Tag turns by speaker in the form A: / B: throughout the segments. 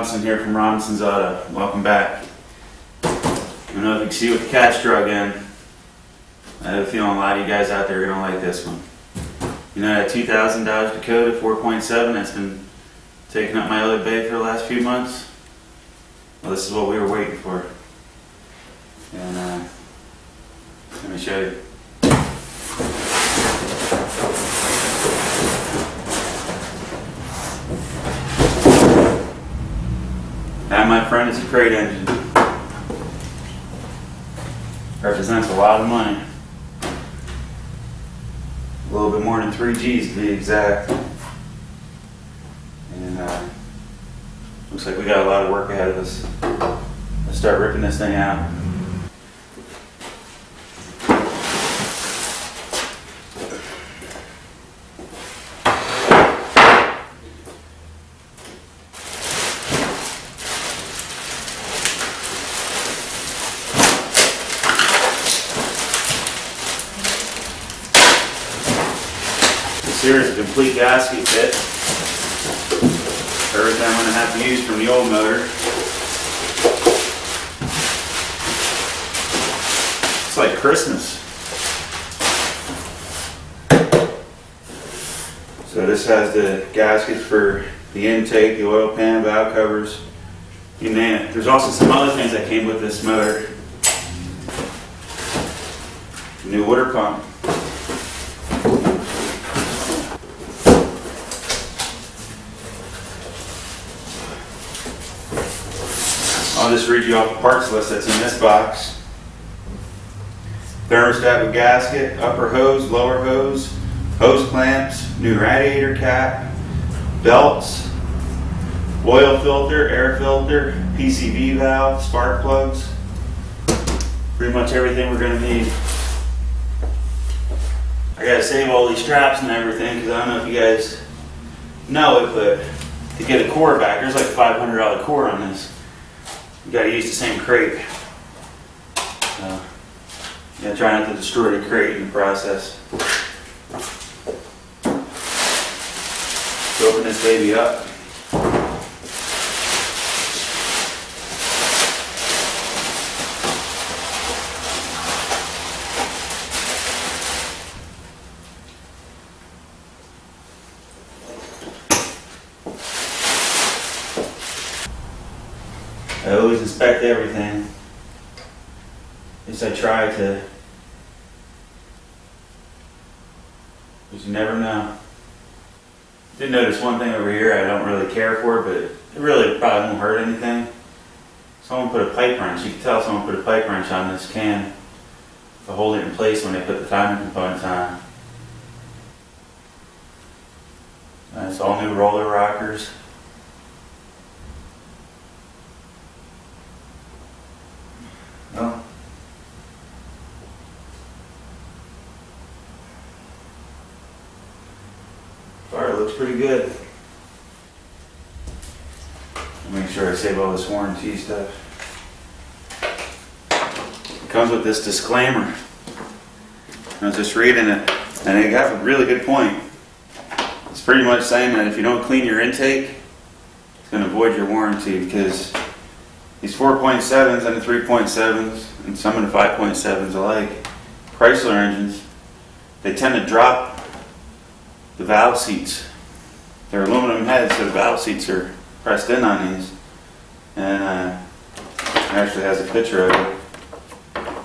A: Robinson here from Robinson's Auto. Welcome back. I don't know if you can see with the catch drug in. I have a feeling a lot of you guys out there are going to like this one. You know that 2000 Dodge Dakota 4.7 that's been taking up my other bay for the last few months? Well, this is what we were waiting for. And let me show you. That, my friend, is a crate engine. Represents a lot of money. A little bit more than 3 G's to be exact. And looks like we got a lot of work ahead of us. Let's start ripping this thing out. Here is a complete gasket kit. Everything I'm going to have to use from the old motor. It's like Christmas. So this has the gaskets for the intake, the oil pan, valve covers, you name it. There's also some other things that came with this motor. New water pump. I'll just read you off the parts list that's in this box. Thermostat with gasket, upper hose, lower hose, hose clamps, new radiator cap, belts, oil filter, air filter, PCV valve, spark plugs. Pretty much everything we're going to need. I got to save all these straps and everything because I don't know if you guys know it, but to get a core back, there's like a $500 core on this. You got to use the same crate. Yeah, try not to destroy the crate in the process. Let's open this baby up. I always inspect everything. At least I try to. Because you never know. Did notice one thing over here I don't really care for, but it really probably won't hurt anything. Someone put a pipe wrench. You can tell someone put a pipe wrench on this can to hold it in place when they put the timing components on. It's all new roller rockers. Well, fire looks pretty good. I'll make sure I save all this warranty stuff. It comes with this disclaimer. I was just reading it, and it got a really good point. It's pretty much saying that if you don't clean your intake, it's going to void your warranty because these 4.7s and the 3.7s and some of the 5.7s alike, Chrysler engines, they tend to drop the valve seats. They're aluminum heads, so the valve seats are pressed in on these. And it actually has a picture of it.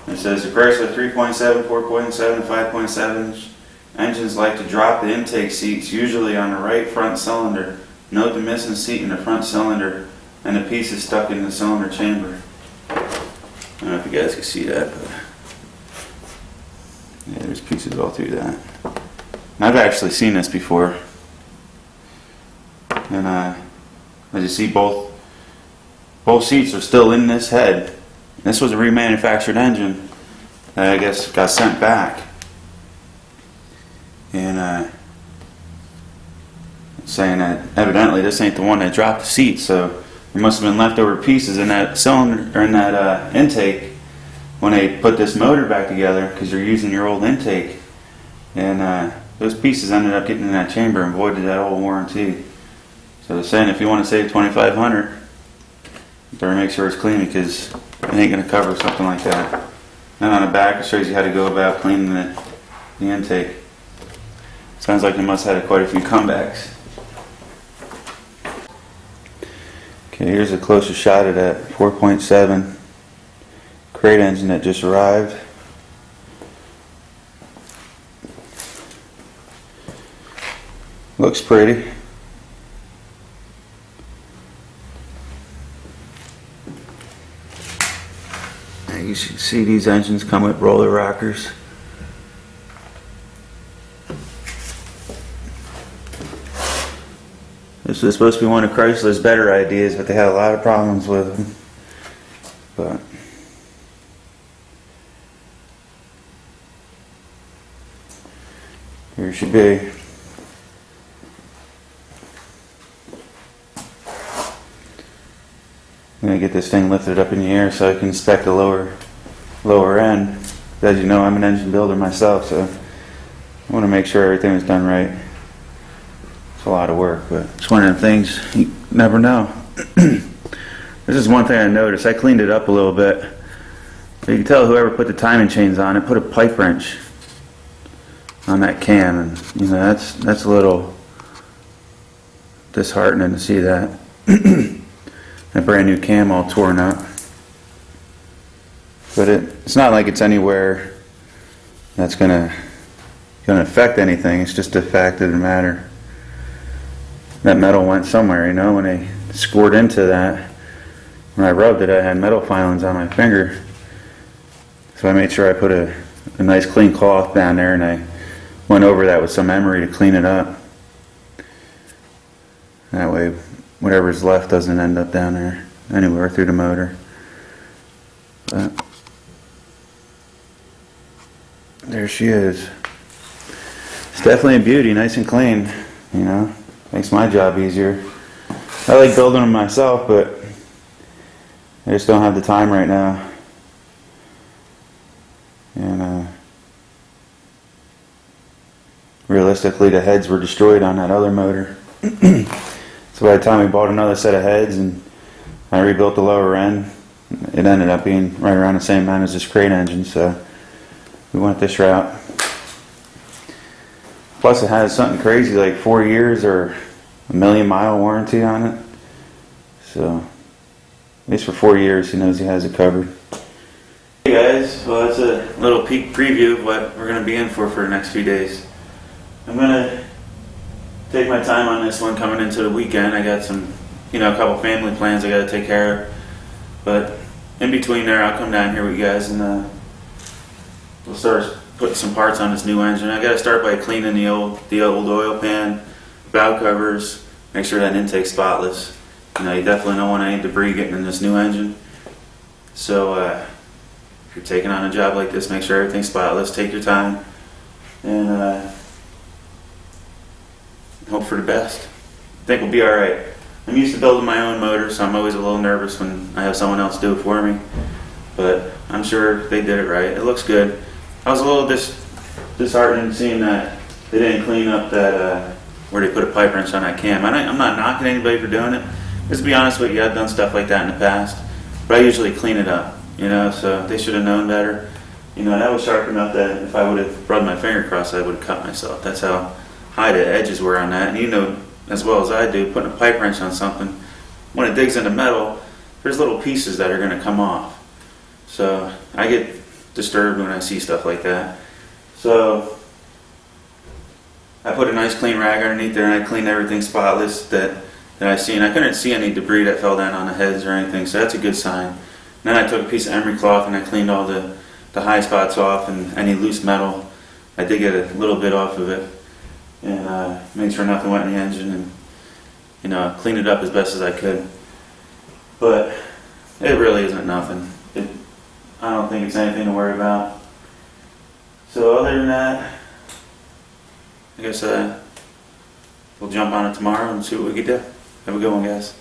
A: It says the Chrysler 3.7, 4.7, 5.7 engines like to drop the intake seats, usually on the right front cylinder. Note the missing seat in the front cylinder and the piece is stuck in the cylinder chamber. I don't know if you guys can see that, but yeah, there's pieces all through that. And I've actually seen this before. And I just see both seats are still in this head. This was a remanufactured engine that I guess got sent back. And saying that evidently this ain't the one that dropped the seat, so there must have been leftover pieces in that cylinder or in that intake when they put this motor back together because you're using your old intake. And those pieces ended up getting in that chamber and voided that whole warranty. So they're saying if you want to save $2,500, better make sure it's clean because it ain't gonna cover something like that. And on the back it shows you how to go about cleaning the intake. Sounds like they must have had quite a few comebacks. Okay, here's a closer shot of that 4.7 crate engine that just arrived. Looks pretty. Now you should see these engines come with roller rockers. This was supposed to be one of Chrysler's better ideas, but they had a lot of problems with them. But here it should be. I'm gonna get this thing lifted up in the air so I can inspect the lower end. As you know, I'm an engine builder myself, so I want to make sure everything is done right. It's a lot of work, but it's one of the things you never know. This is one thing I noticed. I cleaned it up a little bit. You can tell whoever put the timing chains on it put a pipe wrench on that cam, and you know that's a little disheartening to see that. A brand new cam all torn up. But it's not like it's anywhere that's gonna affect anything. It's just a fact of the matter. That metal went somewhere, you know. When they scored into that, when I rubbed it, I had metal filings on my finger. So I made sure I put a nice clean cloth down there, and I went over that with some emery to clean it up. That way whatever's left doesn't end up down there anywhere through the motor. But there she is. It's definitely a beauty, nice and clean, you know. Makes my job easier. I like building them myself, but I just don't have the time right now. And realistically, the heads were destroyed on that other motor. So by the time we bought another set of heads and I rebuilt the lower end, it ended up being right around the same amount as this crate engine, so we went this route. Plus it has something crazy like 4 years or a 1,000,000-mile warranty on it. So at least for 4 years he knows he has it covered. Hey guys, well that's a little peek preview of what we're going to be in for the next few days. I'm going to take my time on this one coming into the weekend. I got some, a couple family plans I got to take care of. But in between there, I'll come down here with you guys and we'll start putting some parts on this new engine. I got to start by cleaning the old oil pan, valve covers, make sure that intake's spotless. You definitely don't want any debris getting in this new engine. So if you're taking on a job like this, make sure everything's spotless. Take your time and hope for the best. I think we'll be alright. I'm used to building my own motor, so I'm always a little nervous when I have someone else do it for me. But I'm sure they did it right. It looks good. I was a little disheartened seeing that they didn't clean up that where they put a pipe wrench on that cam. I'm not knocking anybody for doing it. Just to be honest with you, I've done stuff like that in the past. But I usually clean it up, so they should have known better. That was sharp enough that if I would have rubbed my finger across it, I would have cut myself. That's how high the edges were on that. And you know as well as I do, putting a pipe wrench on something, when it digs into metal, there's little pieces that are going to come off. So I get disturbed when I see stuff like that. So I put a nice clean rag underneath there and I cleaned everything spotless that I see. And I couldn't see any debris that fell down on the heads or anything, so that's a good sign. And then I took a piece of emery cloth and I cleaned all the high spots off and any loose metal. I did get a little bit off of it. And made sure nothing went in the engine and cleaned it up as best as I could. But it really isn't nothing. I don't think it's anything to worry about. So other than that, I guess we'll jump on it tomorrow and see what we can do. Have a good one, guys.